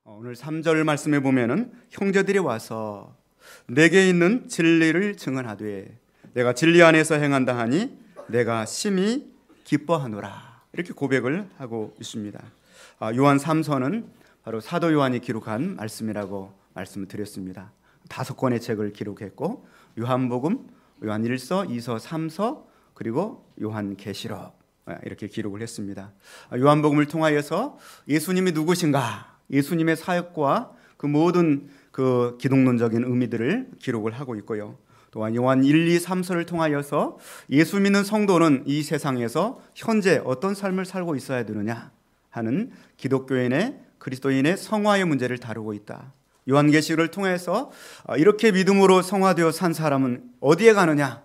오늘 3절 말씀에 보면은 형제들이 와서 내게 있는 진리를 증언하되 내가 진리 안에서 행한다 하니 내가 심히 기뻐하노라, 이렇게 고백을 하고 있습니다. 요한 3서는 바로 사도 요한이 기록한 말씀이라고 말씀을 드렸습니다. 5권의 책을 기록했고 요한복음, 요한 1서, 2서, 3서, 그리고 요한계시록, 이렇게 기록을 했습니다. 요한복음을 통하여서 예수님이 누구신가, 예수님의 사역과 그 모든 그 기독론적인 의미들을 기록을 하고 있고요. 또한 요한 1, 2, 3서를 통하여서 예수 믿는 성도는 이 세상에서 현재 어떤 삶을 살고 있어야 되느냐 하는 기독교인의, 그리스도인의 성화의 문제를 다루고 있다. 요한계시록을 통해서 이렇게 믿음으로 성화되어 산 사람은 어디에 가느냐,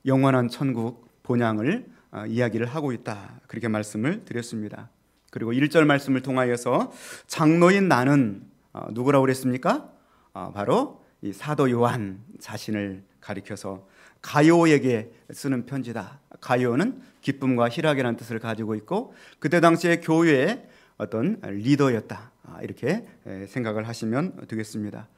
영원한 천국 본향을 이야기를 하고 있다, 그렇게 말씀을 드렸습니다. 그리고 1절 말씀을 통하여서 장로인 나는 누구라고 그랬습니까? 바로 이 사도 요한 자신을 가리켜서 가요에게 쓰는 편지다. 가요는 기쁨과 희락이라는 뜻을 가지고 있고 그때 당시에 교회의 어떤 리더였다, 이렇게 생각을 하시면 되겠습니다.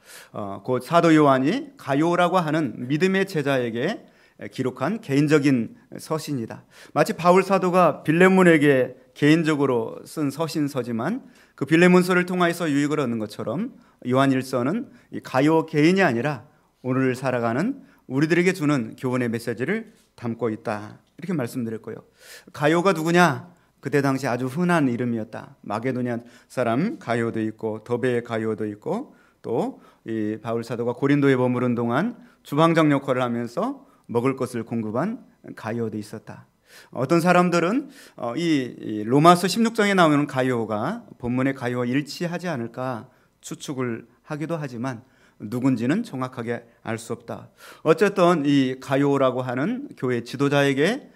곧 사도 요한이 가요라고 하는 믿음의 제자에게 기록한 개인적인 서신이다. 마치 바울 사도가 빌레몬에게 개인적으로 쓴 서신서지만 그 빌레몬서를 통해서 유익을 얻는 것처럼 요한 1서는 가요 개인이 아니라 오늘을 살아가는 우리들에게 주는 교훈의 메시지를 담고 있다, 이렇게 말씀드렸고요. 가요가 누구냐? 그때 당시 아주 흔한 이름이었다. 마게도니아 사람 가요도 있고 더베의 가요도 있고 또 이 바울 사도가 고린도에 머무른 동안 주방장 역할을 하면서 먹을 것을 공급한 가요도 있었다. 어떤 사람들은 이 로마서 16장에 나오는 가요가 본문의 가요와 일치하지 않을까 추측을 하기도 하지만 누군지는 정확하게 알 수 없다. 어쨌든 이 가요라고 하는 교회 지도자에게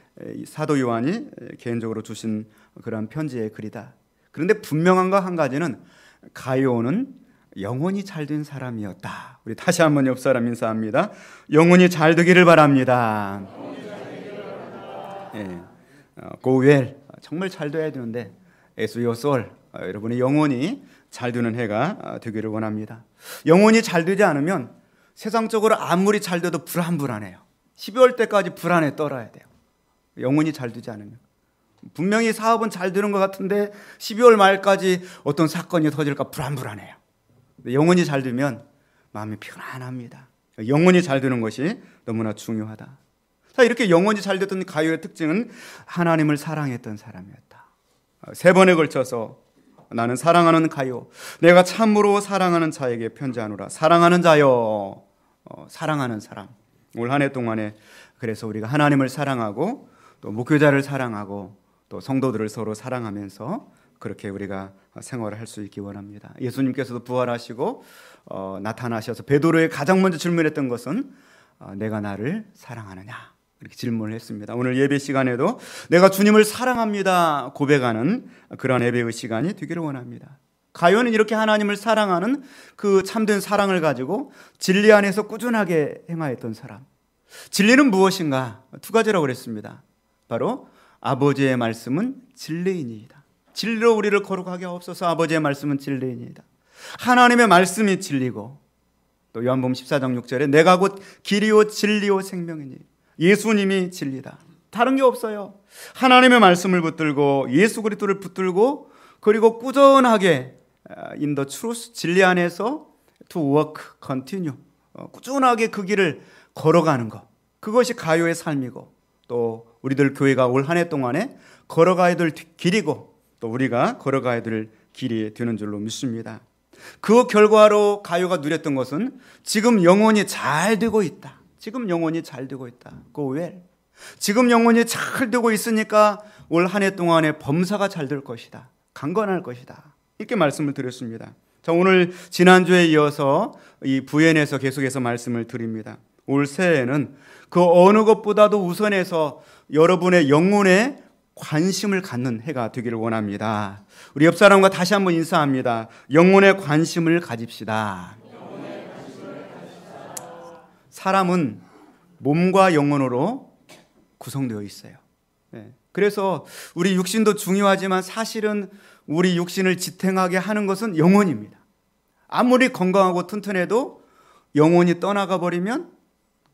사도 요한이 개인적으로 주신 그런 편지의 글이다. 그런데 분명한 거 한 가지는 가요는 영혼이 잘된 사람이었다. 우리 다시 한번 옆 사람 인사합니다. 영혼이 잘 되기를 바랍니다. 예, go well, 정말 잘 돼야 되는데 as your soul, 여러분의 영혼이 잘 되는 해가 되기를 원합니다. 영혼이 잘 되지 않으면 세상적으로 아무리 잘 돼도 불안해요. 12월 때까지 불안에 떨어야 돼요. 영혼이 잘 되지 않으면. 분명히 사업은 잘 되는 것 같은데 12월 말까지 어떤 사건이 터질까 불안해요. 영혼이 잘 되면 마음이 편안합니다. 영혼이 잘 되는 것이 너무나 중요하다. 자, 이렇게 영혼이 잘 됐던 가요의 특징은 하나님을 사랑했던 사람이었다. 3번에 걸쳐서 나는 사랑하는 가요, 내가 참으로 사랑하는 자에게 편지하노라. 사랑하는 자요, 사랑하는 사람. 올 한 해 동안에 그래서 우리가 하나님을 사랑하고 또 목회자를 사랑하고 또 성도들을 서로 사랑하면서 그렇게 우리가 생활을 할 수 있기 원합니다. 예수님께서도 부활하시고 나타나셔서 베드로에 가장 먼저 질문했던 것은 내가 나를 사랑하느냐, 이렇게 질문을 했습니다. 오늘 예배 시간에도 내가 주님을 사랑합니다 고백하는 그런 예배의 시간이 되기를 원합니다. 가요는 이렇게 하나님을 사랑하는 그 참된 사랑을 가지고 진리 안에서 꾸준하게 행하였던 사람. 진리는 무엇인가? 2가지라고 그랬습니다. 바로 아버지의 말씀은 진리이니이다. 진리로 우리를 거룩하게 하옵소서. 아버지의 말씀은 진리이니이다. 하나님의 말씀이 진리고 또 요한복음 14장 6절에 내가 곧 길이요 진리요 생명이니, 예수님이 진리다. 다른 게 없어요. 하나님의 말씀을 붙들고 예수 그리스도를 붙들고 그리고 꾸준하게 in the truth, 진리 안에서 to work, continue, 꾸준하게 그 길을 걸어가는 것, 그것이 가요의 삶이고 또 우리들 교회가 올 한 해 동안에 걸어가야 될 길이고 또 우리가 걸어가야 될 길이 되는 줄로 믿습니다. 그 결과로 가요가 누렸던 것은 지금 영혼이 잘 되고 있다. 지금 영혼이 잘 되고 있다. go well. 지금 영혼이 잘 되고 있으니까 올 한 해 동안에 범사가 잘 될 것이다. 강건할 것이다. 이렇게 말씀을 드렸습니다. 자, 오늘 지난주에 이어서 이 부연에서 계속해서 말씀을 드립니다. 올 새해에는 그 어느 것보다도 우선해서 여러분의 영혼에 관심을 갖는 해가 되기를 원합니다. 우리 옆 사람과 다시 한번 인사합니다. 영혼에 관심을 가집시다. 사람은 몸과 영혼으로 구성되어 있어요. 그래서 우리 육신도 중요하지만 사실은 우리 육신을 지탱하게 하는 것은 영혼입니다. 아무리 건강하고 튼튼해도 영혼이 떠나가 버리면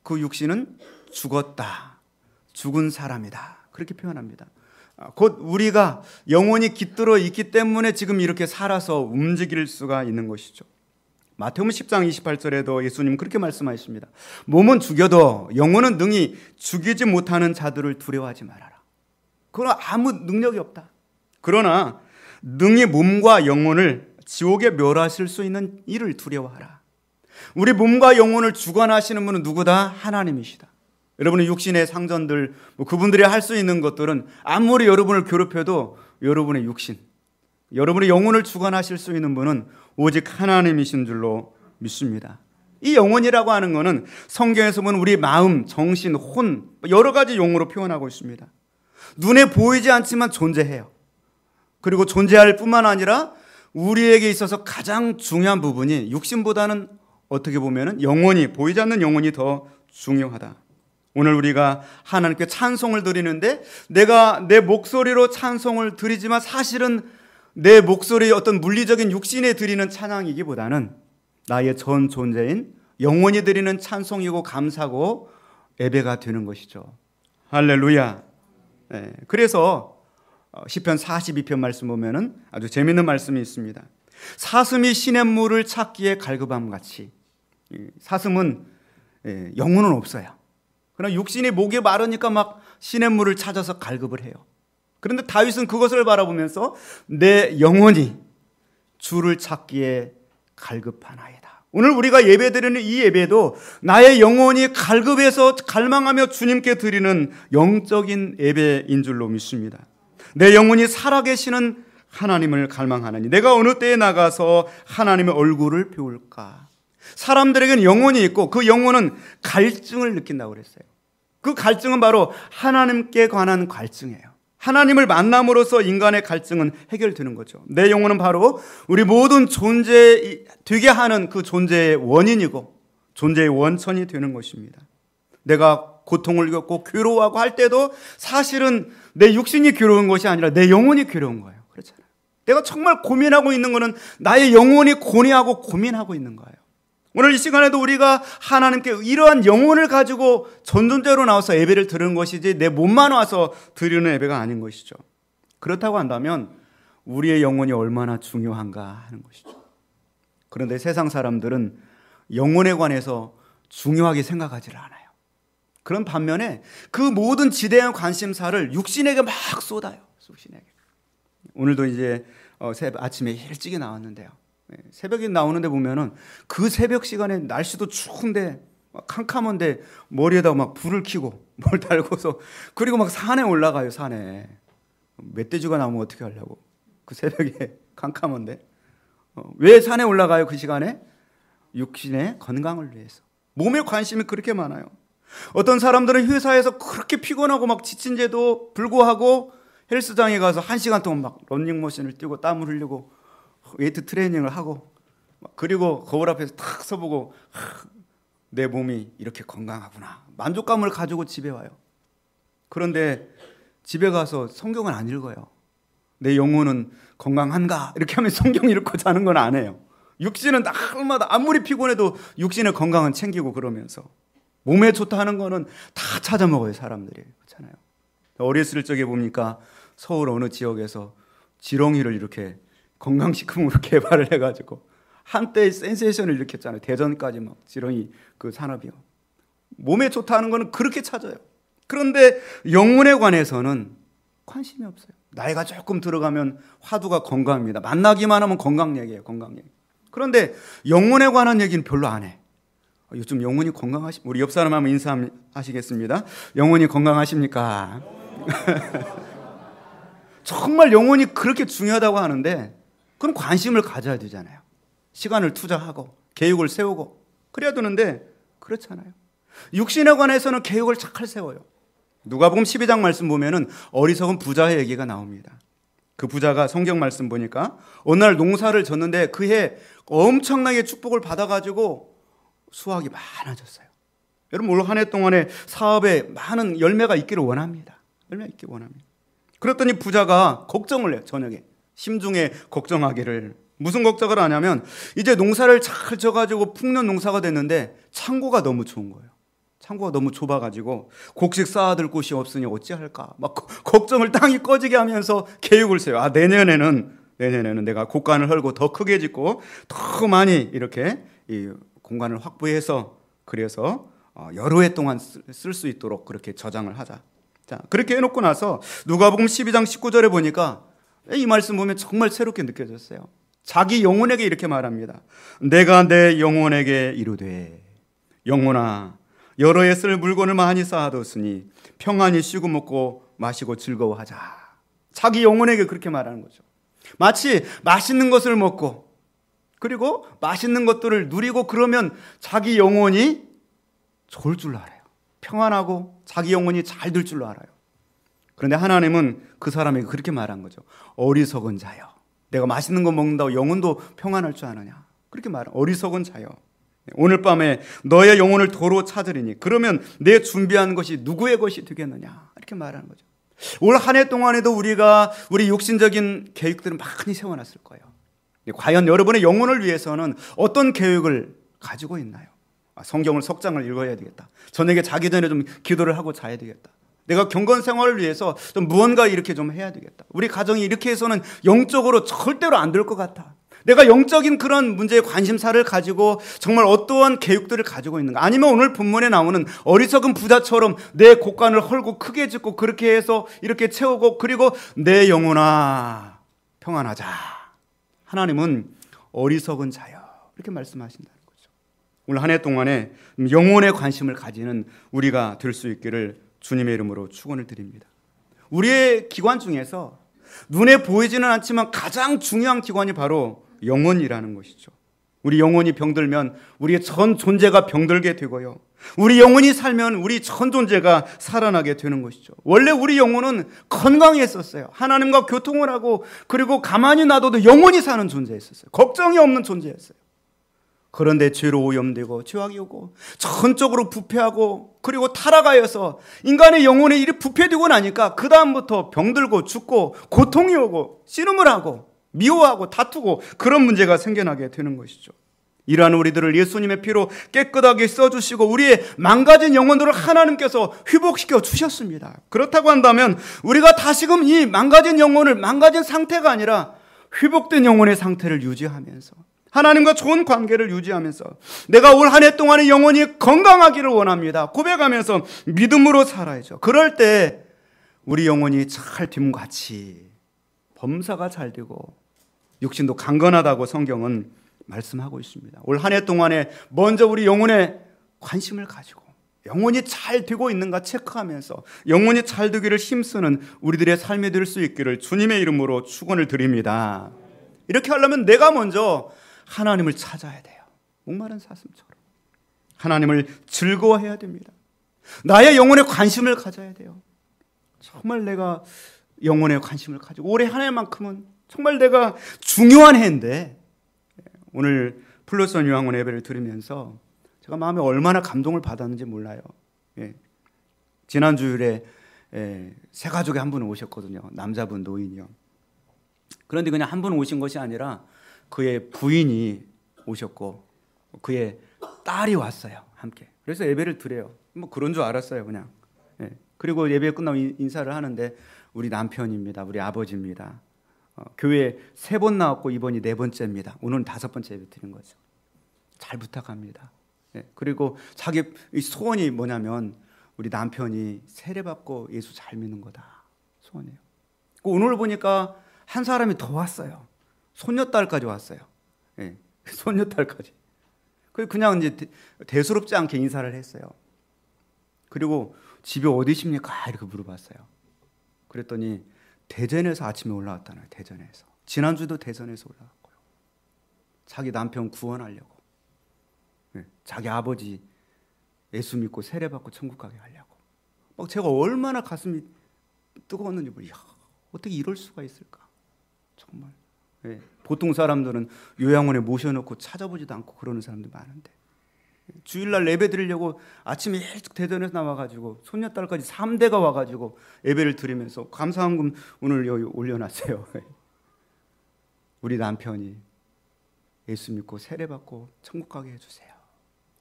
그 육신은 죽었다. 죽은 사람이다. 그렇게 표현합니다. 곧 우리가 영혼이 깃들어 있기 때문에 지금 이렇게 살아서 움직일 수가 있는 것이죠. 마태복음 10장 28절에도 예수님 그렇게 말씀하십니다. 몸은 죽여도 영혼은 능히 죽이지 못하는 자들을 두려워하지 말아라. 그러나 아무 능력이 없다. 그러나 능히 몸과 영혼을 지옥에 멸하실 수 있는 이를 두려워하라. 우리 몸과 영혼을 주관하시는 분은 누구다? 하나님이시다. 여러분의 육신의 상전들, 그분들이 할 수 있는 것들은 아무리 여러분을 괴롭혀도 여러분의 육신, 여러분의 영혼을 주관하실 수 있는 분은 오직 하나님이신 줄로 믿습니다. 이 영혼이라고 하는 것은 성경에서 보면 우리 마음, 정신, 혼 여러 가지 용어로 표현하고 있습니다. 눈에 보이지 않지만 존재해요. 그리고 존재할 뿐만 아니라 우리에게 있어서 가장 중요한 부분이 육신보다는 어떻게 보면 영혼이, 보이지 않는 영혼이 더 중요하다. 오늘 우리가 하나님께 찬송을 드리는데 내가 내 목소리로 찬송을 드리지만 사실은 내 목소리 어떤 물리적인 육신에 드리는 찬양이기보다는 나의 전 존재인 영혼이 드리는 찬송이고 감사고 예배가 되는 것이죠. 할렐루야. 네, 그래서 시편 42편 말씀 보면은 아주 재미있는 말씀이 있습니다. 사슴이 시냇물을 찾기에 갈급함 같이. 사슴은 영혼은 없어요. 그러나 육신이 목이 마르니까 막 시냇물을 찾아서 갈급을 해요. 그런데 다윗은 그것을 바라보면서 내 영혼이 주를 찾기에 갈급하나이다. 오늘 우리가 예배드리는 이 예배도 나의 영혼이 갈급해서 갈망하며 주님께 드리는 영적인 예배인 줄로 믿습니다. 내 영혼이 살아계시는 하나님을 갈망하나니 내가 어느 때에 나가서 하나님의 얼굴을 배울까? 사람들에게는 영혼이 있고 그 영혼은 갈증을 느낀다고 그랬어요. 그 갈증은 바로 하나님께 관한 갈증이에요. 하나님을 만남으로써 인간의 갈증은 해결되는 거죠. 내 영혼은 바로 우리 모든 존재 되게 하는 그 존재의 원인이고 존재의 원천이 되는 것입니다. 내가 고통을 겪고 괴로워하고 할 때도 사실은 내 육신이 괴로운 것이 아니라 내 영혼이 괴로운 거예요. 그렇잖아요. 내가 정말 고민하고 있는 것은 나의 영혼이 고뇌하고 고민하고 있는 거예요. 오늘 이 시간에도 우리가 하나님께 이러한 영혼을 가지고 전존재로 나와서 예배를 드리는 것이지 내 몸만 와서 드리는 예배가 아닌 것이죠. 그렇다고 한다면 우리의 영혼이 얼마나 중요한가 하는 것이죠. 그런데 세상 사람들은 영혼에 관해서 중요하게 생각하지를 않아요. 그런 반면에 그 모든 지대한 관심사를 육신에게 막 쏟아요. 육신에게. 오늘도 이제 아침에 일찍이 나왔는데요. 새벽에 나오는데 보면은 그 새벽 시간에 날씨도 추운데 막 캄캄한데 머리에다 막 불을 켜고 뭘 달고서 그리고 막 산에 올라가요. 산에 멧돼지가 나오면 어떻게 하려고 그 새벽에 캄캄한데 왜 산에 올라가요? 그 시간에 육신의 건강을 위해서. 몸에 관심이 그렇게 많아요. 어떤 사람들은 회사에서 그렇게 피곤하고 막 지친데도 불구하고 헬스장에 가서 1시간 동안 막 런닝머신을 뛰고 땀을 흘리고 웨이트 트레이닝을 하고 그리고 거울 앞에서 탁 서보고 내 몸이 이렇게 건강하구나 만족감을 가지고 집에 와요. 그런데 집에 가서 성경은 안 읽어요. 내 영혼은 건강한가 이렇게 하면 성경 읽고 자는 건 안 해요. 육신은 날마다 아무리 피곤해도 육신의 건강은 챙기고 그러면서 몸에 좋다 하는 거는 다 찾아 먹어요. 사람들이. 그렇잖아요. 어렸을 적에 보니까 서울 어느 지역에서 지렁이를 이렇게 건강식품으로 개발을 해가지고 한때 센세이션을 일으켰잖아요. 대전까지 막 지렁이 그 산업이요. 몸에 좋다는 거는 그렇게 찾아요. 그런데 영혼에 관해서는 관심이 없어요. 나이가 조금 들어가면 화두가 건강입니다. 만나기만 하면 건강 얘기예요. 건강 얘기. 그런데 영혼에 관한 얘기는 별로 안 해. 요즘 영혼이 우리 옆 사람 한번 인사하시겠습니다. 영혼이 건강하십니까? 정말 영혼이 그렇게 중요하다고 하는데 그럼 관심을 가져야 되잖아요. 시간을 투자하고 계획을 세우고 그래야 되는데 그렇잖아요. 육신에 관해서는 계획을 착할 세워요. 누가복음 12장 말씀 보면은 어리석은 부자의 얘기가 나옵니다. 그 부자가 성경 말씀 보니까 어느 날 농사를 졌는데 그해 엄청나게 축복을 받아가지고 수확이 많아졌어요. 여러분 물론 한 해 동안에 사업에 많은 열매가 있기를 원합니다. 열매가 있기를 원합니다. 그랬더니 부자가 걱정을 해요. 저녁에 심중에 걱정하기를 무슨 걱정을 하냐면 이제 농사를 잘 져가지고 풍년 농사가 됐는데 창고가 너무 좋은 거예요. 창고가 너무 좁아가지고 곡식 쌓아둘 곳이 없으니 어찌할까 막 걱정을 땅이 꺼지게 하면서 계획을 세요. 내년에는 내가 곡간을 헐고 더 크게 짓고 더 많이 이렇게 이 공간을 확보해서 그래서 여러 해 동안 쓸 수 있도록 그렇게 저장을 하자. 자, 그렇게 해놓고 나서 누가복음 12장 19절에 보니까 이 말씀 보면 정말 새롭게 느껴졌어요. 자기 영혼에게 이렇게 말합니다. 내가 내 영혼에게 이르되 영혼아 여러 해 쓸 물건을 많이 쌓아뒀으니 평안히 쉬고 먹고 마시고 즐거워하자. 자기 영혼에게 그렇게 말하는 거죠. 마치 맛있는 것을 먹고 그리고 맛있는 것들을 누리고 그러면 자기 영혼이 좋을 줄 알아요. 평안하고 자기 영혼이 잘 될 줄 알아요. 그런데 하나님은 그 사람에게 그렇게 말한 거죠. 어리석은 자여, 내가 맛있는 거 먹는다고 영혼도 평안할 줄 아느냐. 그렇게 말한 어리석은 자여, 오늘 밤에 너의 영혼을 도로 찾으리니 그러면 내 준비한 것이 누구의 것이 되겠느냐. 이렇게 말하는 거죠. 올 한 해 동안에도 우리가 우리 육신적인 계획들을 많이 세워놨을 거예요. 과연 여러분의 영혼을 위해서는 어떤 계획을 가지고 있나요? 성경을 석 장을 읽어야 되겠다. 저녁에 자기 전에 좀 기도를 하고 자야 되겠다. 내가 경건 생활을 위해서 좀 무언가 이렇게 좀 해야 되겠다. 우리 가정이 이렇게 해서는 영적으로 절대로 안 될 것 같아. 내가 영적인 그런 문제에 관심사를 가지고 정말 어떠한 계획들을 가지고 있는가. 아니면 오늘 본문에 나오는 어리석은 부자처럼 내 곡간을 헐고 크게 짓고 그렇게 해서 이렇게 채우고 그리고 내 영혼아 평안하자. 하나님은 어리석은 자여 이렇게 말씀하신다는 거죠. 오늘 한 해 동안에 영혼에 관심을 가지는 우리가 될 수 있기를 주님의 이름으로 축원을 드립니다. 우리의 기관 중에서 눈에 보이지는 않지만 가장 중요한 기관이 바로 영혼이라는 것이죠. 우리 영혼이 병들면 우리의 전 존재가 병들게 되고요. 우리 영혼이 살면 우리 전 존재가 살아나게 되는 것이죠. 원래 우리 영혼은 건강했었어요. 하나님과 교통을 하고 그리고 가만히 놔둬도 영혼이 사는 존재였었어요. 걱정이 없는 존재였어요. 그런데 죄로 오염되고 죄악이 오고 전적으로 부패하고 그리고 타락하여서 인간의 영혼이 이렇게 부패되고 나니까 그 다음부터 병들고 죽고 고통이 오고 씨름을 하고 미워하고 다투고 그런 문제가 생겨나게 되는 것이죠. 이러한 우리들을 예수님의 피로 깨끗하게 써주시고 우리의 망가진 영혼들을 하나님께서 회복시켜 주셨습니다. 그렇다고 한다면 우리가 다시금 이 망가진 영혼을 망가진 상태가 아니라 회복된 영혼의 상태를 유지하면서 하나님과 좋은 관계를 유지하면서 내가 올 한 해 동안의 영혼이 건강하기를 원합니다. 고백하면서 믿음으로 살아야죠. 그럴 때 우리 영혼이 잘 됨같이 범사가 잘 되고 육신도 강건하다고 성경은 말씀하고 있습니다. 올 한 해 동안에 먼저 우리 영혼에 관심을 가지고 영혼이 잘 되고 있는가 체크하면서 영혼이 잘 되기를 힘쓰는 우리들의 삶이 될 수 있기를 주님의 이름으로 축원을 드립니다. 이렇게 하려면 내가 먼저 하나님을 찾아야 돼요. 목마른 사슴처럼 하나님을 즐거워해야 됩니다. 나의 영혼에 관심을 가져야 돼요. 정말 내가 영혼에 관심을 가지고 올해 한 해만큼은 정말 내가 중요한 해인데 오늘 플러스원 요한원 예배를 들으면서 제가 마음에 얼마나 감동을 받았는지 몰라요. 지난 주일에 세 가족이 한 분 오셨거든요. 남자분 노인이요. 그런데 그냥 한 분 오신 것이 아니라 그의 부인이 오셨고 그의 딸이 왔어요. 함께. 그래서 예배를 드려요. 뭐 그런 줄 알았어요. 그냥. 그리고 예배 끝나고 인사를 하는데 우리 남편입니다. 우리 아버지입니다. 교회에 3번 나왔고 이번이 4번째입니다. 오늘은 5번째 예배 드린 거죠. 잘 부탁합니다. 그리고 자기 소원이 뭐냐면 우리 남편이 세례받고 예수 잘 믿는 거다. 소원이에요. 오늘 보니까 한 사람이 더 왔어요. 손녀딸까지 왔어요. 손녀딸까지. 그냥 이제 대수롭지 않게 인사를 했어요. 그리고 집이 어디십니까? 이렇게 물어봤어요. 그랬더니 대전에서 아침에 올라왔다네요. 대전에서. 지난주도 대전에서 올라왔고요. 자기 남편 구원하려고. 자기 아버지 예수 믿고 세례받고 천국 가게 하려고. 막 제가 얼마나 가슴이 뜨거웠는지 몰라요. 어떻게 이럴 수가 있을까? 정말. 보통 사람들은 요양원에 모셔놓고 찾아보지도 않고 그러는 사람들 많은데 주일날 예배 드리려고 아침에 일찍 대전에서 나와가지고 손녀딸까지 3대가 와가지고 예배를 드리면서 감사한금 오늘 여기 올려놨어요. 우리 남편이 예수 믿고 세례받고 천국 가게 해주세요.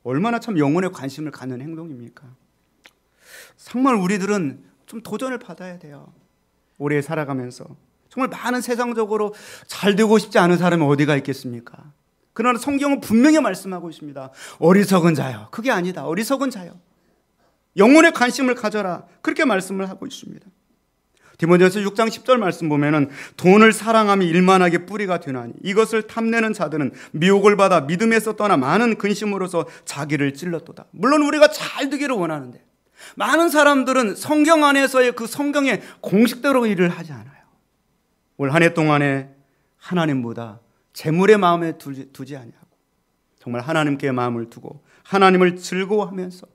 얼마나 참 영혼에 관심을 갖는 행동입니까? 정말 우리들은 좀 도전을 받아야 돼요. 오래 살아가면서 정말 많은 세상적으로 잘 되고 싶지 않은 사람이 어디가 있겠습니까? 그러나 성경은 분명히 말씀하고 있습니다. 어리석은 자요. 그게 아니다. 어리석은 자요. 영혼에 관심을 가져라. 그렇게 말씀을 하고 있습니다. 디모데후서 6장 10절 말씀 보면은 돈을 사랑함이 일만하게 뿌리가 되나니 이것을 탐내는 자들은 미혹을 받아 믿음에서 떠나 많은 근심으로서 자기를 찔렀도다. 물론 우리가 잘 되기를 원하는데 많은 사람들은 성경 안에서의 그 성경의 공식대로 일을 하지 않아요. 올 한 해 동안에 하나님보다 재물의 마음에 두지 아니하고 정말 하나님께 마음을 두고 하나님을 즐거워하면서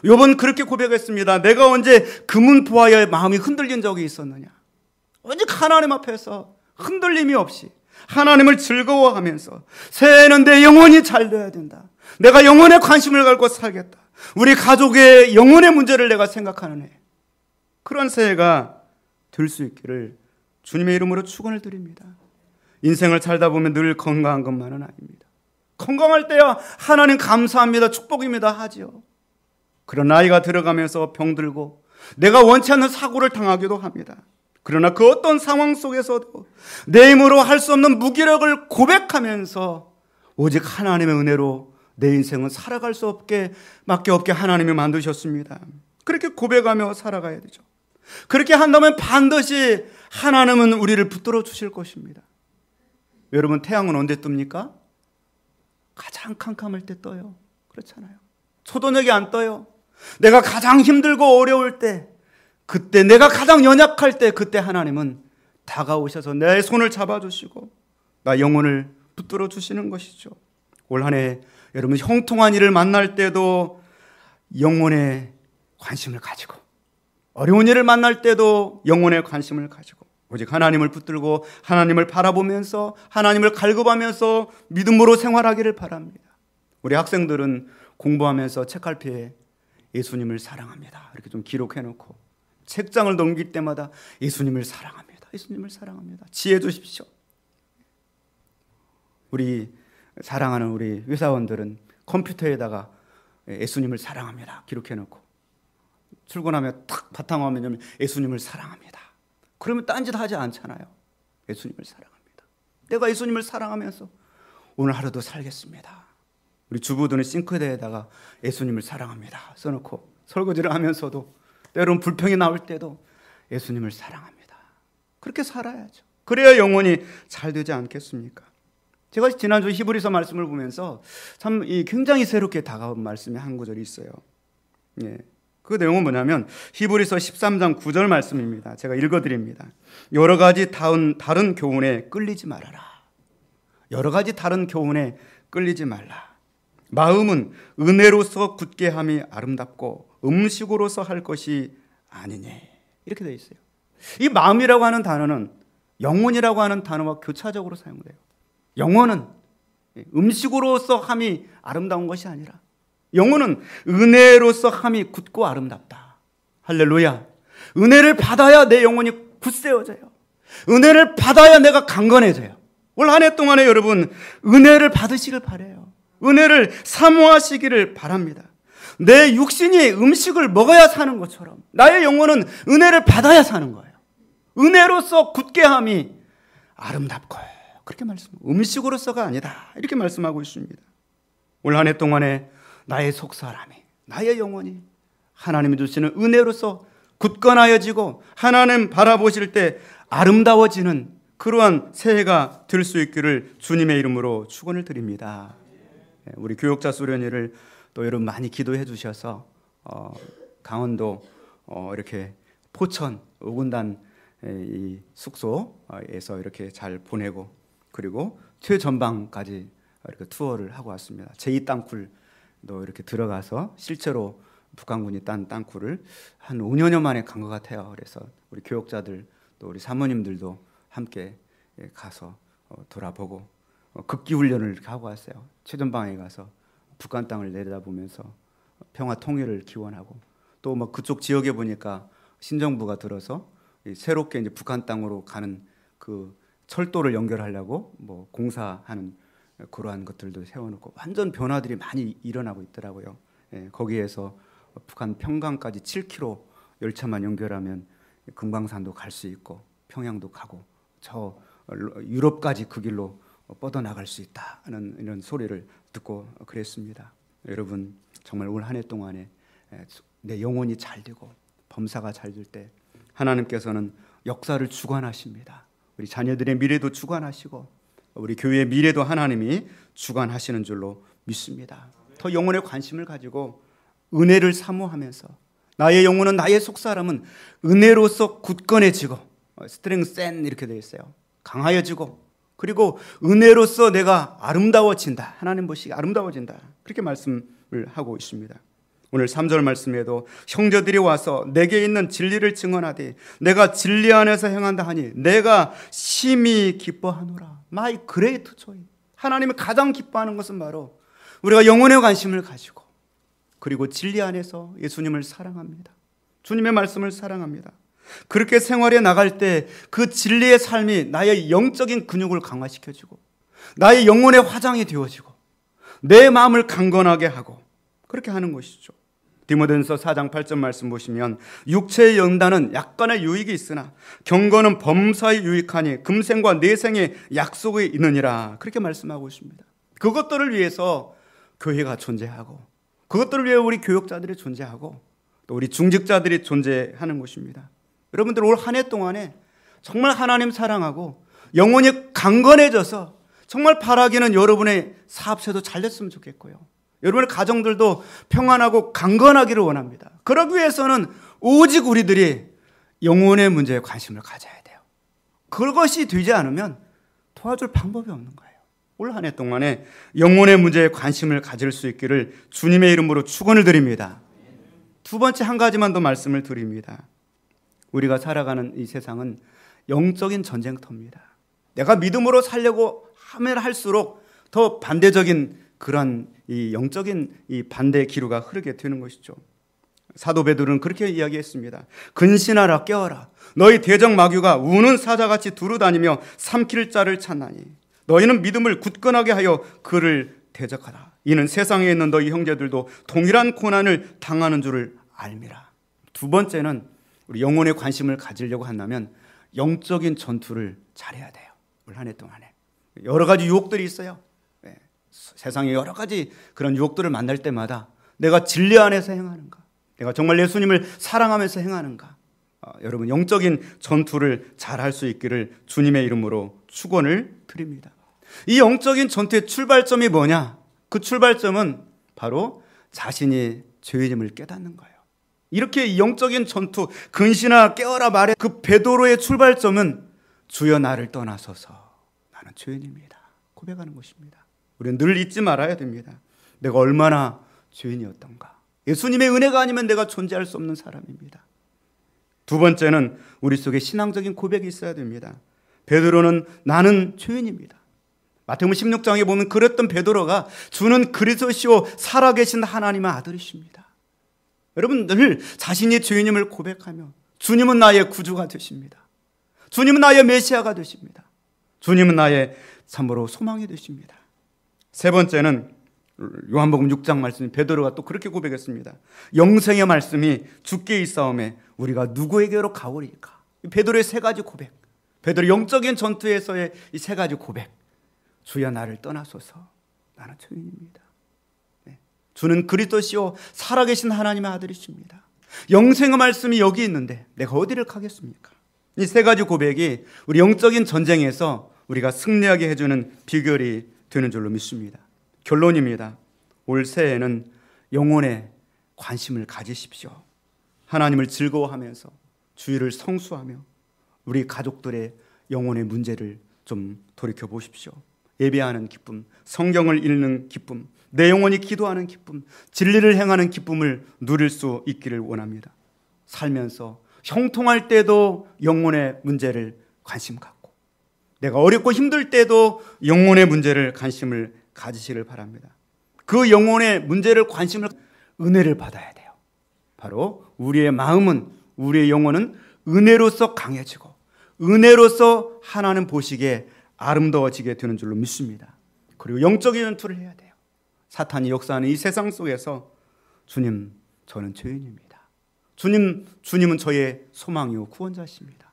욥은 그렇게 고백했습니다. 내가 언제 금은보화의 마음이 흔들린 적이 있었느냐. 오직 하나님 앞에서 흔들림이 없이 하나님을 즐거워하면서 새해는 내 영혼이 잘 돼야 된다. 내가 영혼에 관심을 갖고 살겠다. 우리 가족의 영혼의 문제를 내가 생각하는 해. 그런 새해가 될 수 있기를 주님의 이름으로 축원을 드립니다. 인생을 살다 보면 늘 건강한 것만은 아닙니다. 건강할 때야 하나님 감사합니다. 축복입니다 하지요. 그런 나이가 들어가면서 병들고 내가 원치 않는 사고를 당하기도 합니다. 그러나 그 어떤 상황 속에서도 내 힘으로 할 수 없는 무기력을 고백하면서 오직 하나님의 은혜로 내 인생은 살아갈 수 없게 밖에 없게 하나님이 만드셨습니다. 그렇게 고백하며 살아가야 되죠. 그렇게 한다면 반드시 하나님은 우리를 붙들어 주실 것입니다. 여러분, 태양은 언제 뜹니까? 가장 캄캄할 때 떠요. 그렇잖아요. 초저녁에 안 떠요. 내가 가장 힘들고 어려울 때, 그때 내가 가장 연약할 때, 그때 하나님은 다가오셔서 내 손을 잡아주시고 나 영혼을 붙들어 주시는 것이죠. 올 한 해 여러분 형통한 일을 만날 때도 영혼에 관심을 가지고, 어려운 일을 만날 때도 영혼에 관심을 가지고 오직 하나님을 붙들고 하나님을 바라보면서 하나님을 갈급하면서 믿음으로 생활하기를 바랍니다. 우리 학생들은 공부하면서 책갈피에 예수님을 사랑합니다 이렇게 좀 기록해놓고 책장을 넘길 때마다 예수님을 사랑합니다. 예수님을 사랑합니다. 지혜 주십시오. 우리 사랑하는 우리 회사원들은 컴퓨터에다가 예수님을 사랑합니다 기록해놓고 출근하면 탁 바탕화면 예수님을 사랑합니다. 그러면 딴짓 하지 않잖아요. 예수님을 사랑합니다. 내가 예수님을 사랑하면서 오늘 하루도 살겠습니다. 우리 주부들은 싱크대에다가 예수님을 사랑합니다 써놓고 설거지를 하면서도 때로는 불평이 나올 때도 예수님을 사랑합니다. 그렇게 살아야죠. 그래야 영혼이 잘 되지 않겠습니까? 제가 지난주 히브리서 말씀을 보면서 참 굉장히 새롭게 다가온 말씀이 한 구절이 있어요. 예. 그 내용은 뭐냐면 히브리서 13장 9절 말씀입니다. 제가 읽어드립니다. 여러 가지 다른 교훈에 끌리지 말아라. 여러 가지 다른 교훈에 끌리지 말라. 마음은 은혜로서 굳게 함이 아름답고 음식으로서 할 것이 아니니. 이렇게 되어 있어요. 이 마음이라고 하는 단어는 영혼이라고 하는 단어와 교차적으로 사용돼요. 영혼은 음식으로서 함이 아름다운 것이 아니라 영혼은 은혜로서 함이 굳고 아름답다. 할렐루야. 은혜를 받아야 내 영혼이 굳세워져요. 은혜를 받아야 내가 강건해져요. 올 한 해 동안에 여러분 은혜를 받으시길 바라요. 은혜를 사모하시기를 바랍니다. 내 육신이 음식을 먹어야 사는 것처럼 나의 영혼은 은혜를 받아야 사는 거예요. 은혜로서 굳게 함이 아름답고 그렇게 말씀하고 음식으로서가 아니다 이렇게 말씀하고 있습니다. 올 한 해 동안에 나의 속사람이 나의 영혼이 하나님이 주시는 은혜로서 굳건하여지고 하나님 바라보실 때 아름다워지는 그러한 새해가 될 수 있기를 주님의 이름으로 축원을 드립니다. 우리 교역자 수련회를 또 여러분 많이 기도해 주셔서 강원도 이렇게 포천 오군단 이 숙소에서 이렇게 잘 보내고 그리고 최전방까지 이렇게 투어를 하고 왔습니다. 제2땅굴도 이렇게 들어가서 실제로 북한군이 딴 땅굴을 한 5년여 만에 간 것 같아요. 그래서 우리 교역자들 또 우리 사모님들도 함께 가서 돌아보고 극기 훈련을 이렇게 하고 왔어요. 최전방에 가서 북한 땅을 내려다보면서 평화 통일을 기원하고 또 뭐 그쪽 지역에 보니까 신정부가 들어서 새롭게 이제 북한 땅으로 가는 그 철도를 연결하려고 뭐 공사하는 그러한 것들도 세워놓고 완전 변화들이 많이 일어나고 있더라고요. 거기에서 북한 평강까지 7km 열차만 연결하면 금강산도 갈 수 있고 평양도 가고 저 유럽까지 그 길로 뻗어나갈 수 있다는 이런 소리를 듣고 그랬습니다. 여러분 정말 올 한 해 동안에 내 영혼이 잘 되고 범사가 잘 될 때 하나님께서는 역사를 주관하십니다. 우리 자녀들의 미래도 주관하시고 우리 교회의 미래도 하나님이 주관하시는 줄로 믿습니다. 더 영혼에 관심을 가지고 은혜를 사모하면서 나의 영혼은 나의 속사람은 은혜로서 굳건해지고 스트렝센 이렇게 되어 있어요. 강하여지고 그리고 은혜로서 내가 아름다워진다. 하나님 보시기에 아름다워진다. 그렇게 말씀을 하고 있습니다. 오늘 3절 말씀에도 형제들이 와서 내게 있는 진리를 증언하되 내가 진리 안에서 행한다 하니 내가 심히 기뻐하노라. My great joy. 하나님이 가장 기뻐하는 것은 바로 우리가 영혼의 관심을 가지고 그리고 진리 안에서 예수님을 사랑합니다. 주님의 말씀을 사랑합니다. 그렇게 생활해 나갈 때 그 진리의 삶이 나의 영적인 근육을 강화시켜주고 나의 영혼의 화장이 되어지고 내 마음을 강건하게 하고 그렇게 하는 것이죠. 디모데전서 4장 8절 말씀 보시면 육체의 연단은 약간의 유익이 있으나 경건은 범사에 유익하니 금생과 내생의 약속이 있느니라. 그렇게 말씀하고 있습니다. 그것들을 위해서 교회가 존재하고 그것들을 위해 우리 교역자들이 존재하고 또 우리 중직자들이 존재하는 것입니다. 여러분들 올 한 해 동안에 정말 하나님 사랑하고 영혼이 강건해져서 정말 바라기는 여러분의 사업체도 잘 됐으면 좋겠고요. 여러분의 가정들도 평안하고 강건하기를 원합니다. 그러기 위해서는 오직 우리들이 영혼의 문제에 관심을 가져야 돼요. 그것이 되지 않으면 도와줄 방법이 없는 거예요. 올 한 해 동안에 영혼의 문제에 관심을 가질 수 있기를 주님의 이름으로 축원을 드립니다. 두 번째 한 가지만 더 말씀을 드립니다. 우리가 살아가는 이 세상은 영적인 전쟁터입니다. 내가 믿음으로 살려고 하면 할수록 더 반대적인 그런 이 영적인 이 반대의 기류가 흐르게 되는 것이죠. 사도 베드로는 그렇게 이야기했습니다. 근신하라 깨어라. 너희 대적 마귀가 우는 사자같이 두루다니며 삼킬 자를 찾나니 너희는 믿음을 굳건하게 하여 그를 대적하라. 이는 세상에 있는 너희 형제들도 동일한 고난을 당하는 줄을 알미라. 두 번째는 우리 영혼에 관심을 가지려고 한다면 영적인 전투를 잘해야 돼요. 올 한 해 동안에 여러 가지 유혹들이 있어요. 세상에 여러 가지 그런 유혹들을 만날 때마다 내가 진리 안에서 행하는가, 내가 정말 예수님을 사랑하면서 행하는가, 여러분 영적인 전투를 잘할 수 있기를 주님의 이름으로 축원을 드립니다. 이 영적인 전투의 출발점이 뭐냐? 그 출발점은 바로 자신이 죄인임을 깨닫는 거예요. 이렇게 이 영적인 전투, 근신하라 깨어라 말의 그 베드로의 출발점은 주여 나를 떠나소서 나는 죄인입니다. 고백하는 것입니다. 우리는 늘 잊지 말아야 됩니다. 내가 얼마나 죄인이었던가. 예수님의 은혜가 아니면 내가 존재할 수 없는 사람입니다. 두 번째는 우리 속에 신앙적인 고백이 있어야 됩니다. 베드로는 나는 죄인입니다. 마태복음 16장에 보면 그랬던 베드로가 주는 그리스도시요 살아계신 하나님의 아들이십니다. 여러분 늘 자신이 죄인임을 고백하며 주님은 나의 구주가 되십니다. 주님은 나의 메시아가 되십니다. 주님은 나의 참으로 소망이 되십니다. 세 번째는 요한복음 6장 말씀 베드로가 또 그렇게 고백했습니다. 영생의 말씀이 주께 있사오매 우리가 누구에게로 가오리까. 베드로의 세 가지 고백, 베드로 영적인 전투에서의 이 세 가지 고백. 주여 나를 떠나소서 나는 죄인입니다. 주는 그리스도시요 살아계신 하나님의 아들이십니다. 영생의 말씀이 여기 있는데 내가 어디를 가겠습니까? 이 세 가지 고백이 우리 영적인 전쟁에서 우리가 승리하게 해주는 비결이 되는 줄로 믿습니다. 결론입니다. 올 새해에는 영혼에 관심을 가지십시오. 하나님을 즐거워하면서 주의를 성수하며 우리 가족들의 영혼의 문제를 좀 돌이켜보십시오. 예배하는 기쁨, 성경을 읽는 기쁨, 내 영혼이 기도하는 기쁨, 진리를 행하는 기쁨을 누릴 수 있기를 원합니다. 살면서 형통할 때도 영혼의 문제를 관심 갖고 내가 어렵고 힘들 때도 영혼의 문제를 관심을 가지시길 바랍니다. 그 영혼의 문제를 관심을 은혜를 받아야 돼요. 바로 우리의 마음은 우리의 영혼은 은혜로서 강해지고 은혜로서 하나님 보시기에 아름다워지게 되는 줄로 믿습니다. 그리고 영적인 전투를 해야 돼요. 사탄이 역사하는 이 세상 속에서 주님, 저는 죄인입니다. 주님은 저의 소망이요 구원자십니다.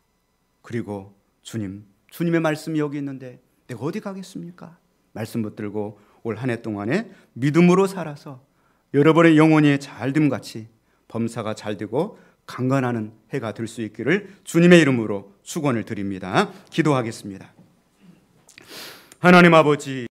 그리고 주님의 말씀이 여기 있는데 내가 어디 가겠습니까? 말씀 붙들고 올 한 해 동안에 믿음으로 살아서 여러분의 영혼이 잘됨같이 범사가 잘되고 강건하는 해가 될 수 있기를 주님의 이름으로 축원을 드립니다. 기도하겠습니다. 하나님 아버지,